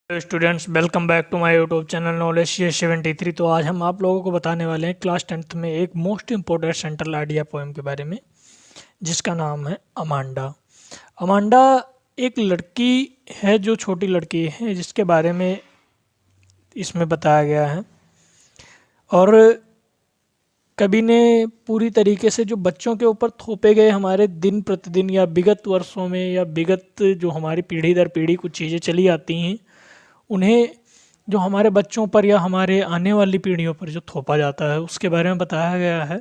Students, welcome back to my YouTube channel knowledge C 73। तो आज हम आप लोगों को बताने वाले हैं क्लास 10th में एक most important central idea poem के बारे में, जिसका नाम है अमांडा। अमांडा एक लड़की है, जो छोटी लड़की है, जिसके बारे में इसमें बताया गया है। और कवि ने पूरी तरीके से जो बच्चों के ऊपर थोपे गए हमारे दिन प्रतिदिन या विगत वर्षों में या विगत जो हमारी पीढ़ी दर पीढ़ी कुछ चीज़ें चली आती हैं, उन्हें जो हमारे बच्चों पर या हमारे आने वाली पीढ़ियों पर जो थोपा जाता है, उसके बारे में बताया गया है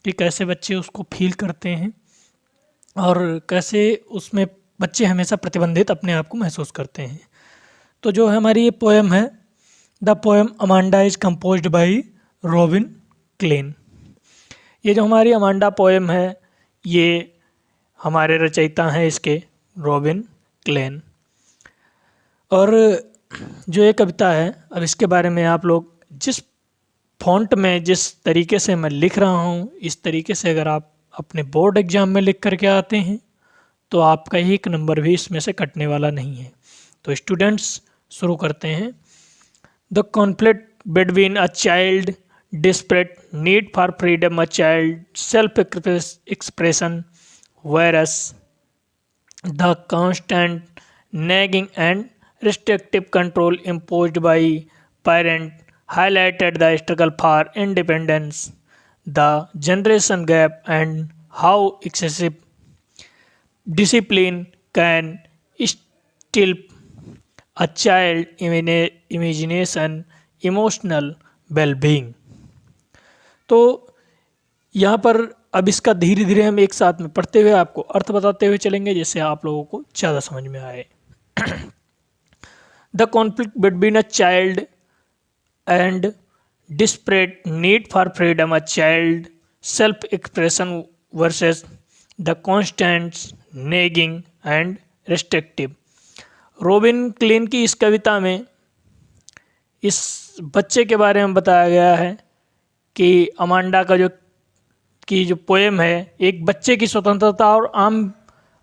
कि कैसे बच्चे उसको फील करते हैं और कैसे उसमें बच्चे हमेशा प्रतिबंधित अपने आप को महसूस करते हैं। तो जो हमारी ये पोएम है, the poem Amanda is composed by Robin Klein. ये जो हमारी अमांडा पोएम है, ये हमारे रचयिता हैं इसके रॉबिन क्लेन। और जो ये कविता है, अब इसके बारे में आप लोग जिस फॉन्ट में, जिस तरीके से मैं लिख रहा हूँ, इस तरीके से अगर आप अपने बोर्ड एग्ज़ाम में लिख करके आते हैं तो आपका एक नंबर भी इसमें से कटने वाला नहीं है। तो स्टूडेंट्स, शुरू करते हैं। The conflict between a child desperate need for freedom, a child self expression, whereas the constant nagging and restrictive control imposed by parent highlighted the struggle for independence, the generation gap, and how excessive discipline can still a child imagination, emotional well-being। तो यहाँ पर अब इसका धीरे धीरे हम एक साथ में पढ़ते हुए आपको अर्थ बताते हुए चलेंगे, जिससे आप लोगों को ज़्यादा समझ में आए। The conflict between a child and desperate need for freedom, a child self expression versus the constant nagging and restrictive. Robin Klein की इस कविता में इस बच्चे के बारे में बताया गया है कि अमांडा का जो पोएम है, एक बच्चे की स्वतंत्रता और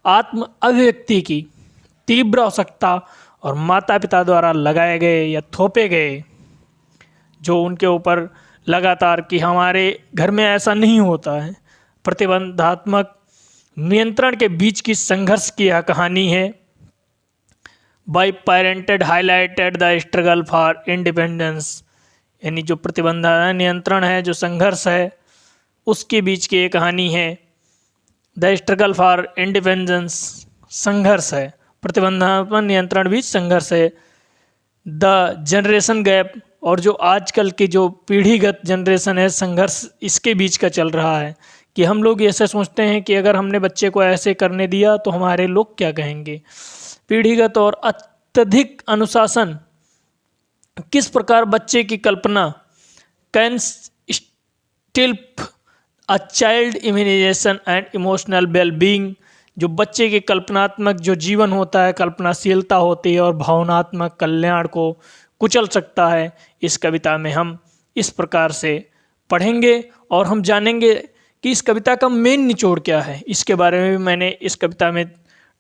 आत्म अभिव्यक्ति की तीव्र आवश्यकता और माता पिता द्वारा लगाए गए या थोपे गए जो उनके ऊपर लगातार कि हमारे घर में ऐसा नहीं होता है, प्रतिबंधात्मक नियंत्रण के बीच की संघर्ष की यह कहानी है। By parented highlighted the struggle for independence, यानी जो प्रतिबंध नियंत्रण है, जो संघर्ष है, उसके बीच की ये कहानी है। द स्ट्रगल फॉर इंडिपेंडेंस, संघर्ष है, प्रतिबंधात्मक नियंत्रण भी संघर्ष है। द जनरेशन गैप, और जो आजकल की जो पीढ़ीगत जनरेशन है, संघर्ष इसके बीच का चल रहा है कि हम लोग ऐसे सोचते हैं कि अगर हमने बच्चे को ऐसे करने दिया तो हमारे लोग क्या कहेंगे। पीढ़ीगत और अत्यधिक अनुशासन किस प्रकार बच्चे की कल्पना can stifle a child imagination and emotional wellbeing, जो बच्चे के कल्पनात्मक जो जीवन होता है, कल्पनाशीलता होती है और भावनात्मक कल्याण को कुचल सकता है। इस कविता में हम इस प्रकार से पढ़ेंगे और हम जानेंगे कि इस कविता का मेन निचोड़ क्या है। इसके बारे में भी मैंने इस कविता में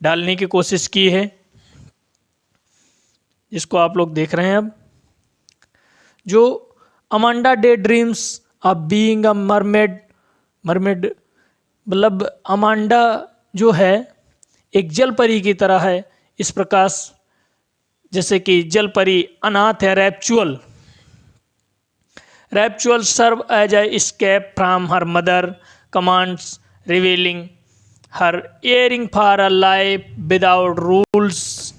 डालने की कोशिश की है, जिसको आप लोग देख रहे हैं। अब जो Amanda day dreams of being a mermaid, mermaid मतलब अमांडा जो है एक जल परी की तरह है। इस प्रकार जैसे कि जल परी अनाथ है, ritual serve as a escape from her mother commands, revealing her yearning for a life without rules.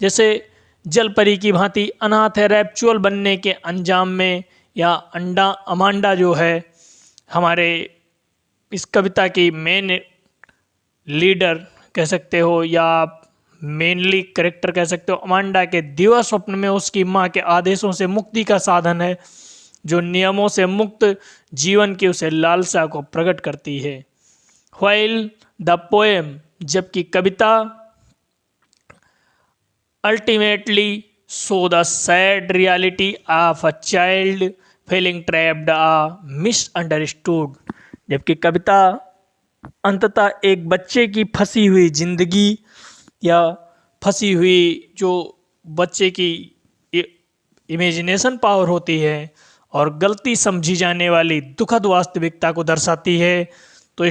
जैसे जल परी की भांति अनाथ है, रैप्चुअल बनने के अंजाम में, या अमांडा जो है हमारे इस कविता की मेन लीडर कह सकते हो या मेनली करेक्टर कह सकते हो। अमांडा के दिवा स्वप्न में उसकी माँ के आदेशों से मुक्ति का साधन है, जो नियमों से मुक्त जीवन की उसे लालसा को प्रकट करती है। व्हाइल द पोएम, जबकि कविता ultimately show the sad reality of a child feeling trapped आ मिसअंडरस्टूड, जबकि कविता अंततः एक बच्चे की फंसी हुई जिंदगी या फंसी हुई जो बच्चे की इमेजिनेशन पावर होती है और गलती समझी जाने वाली दुखद वास्तविकता को दर्शाती है। तो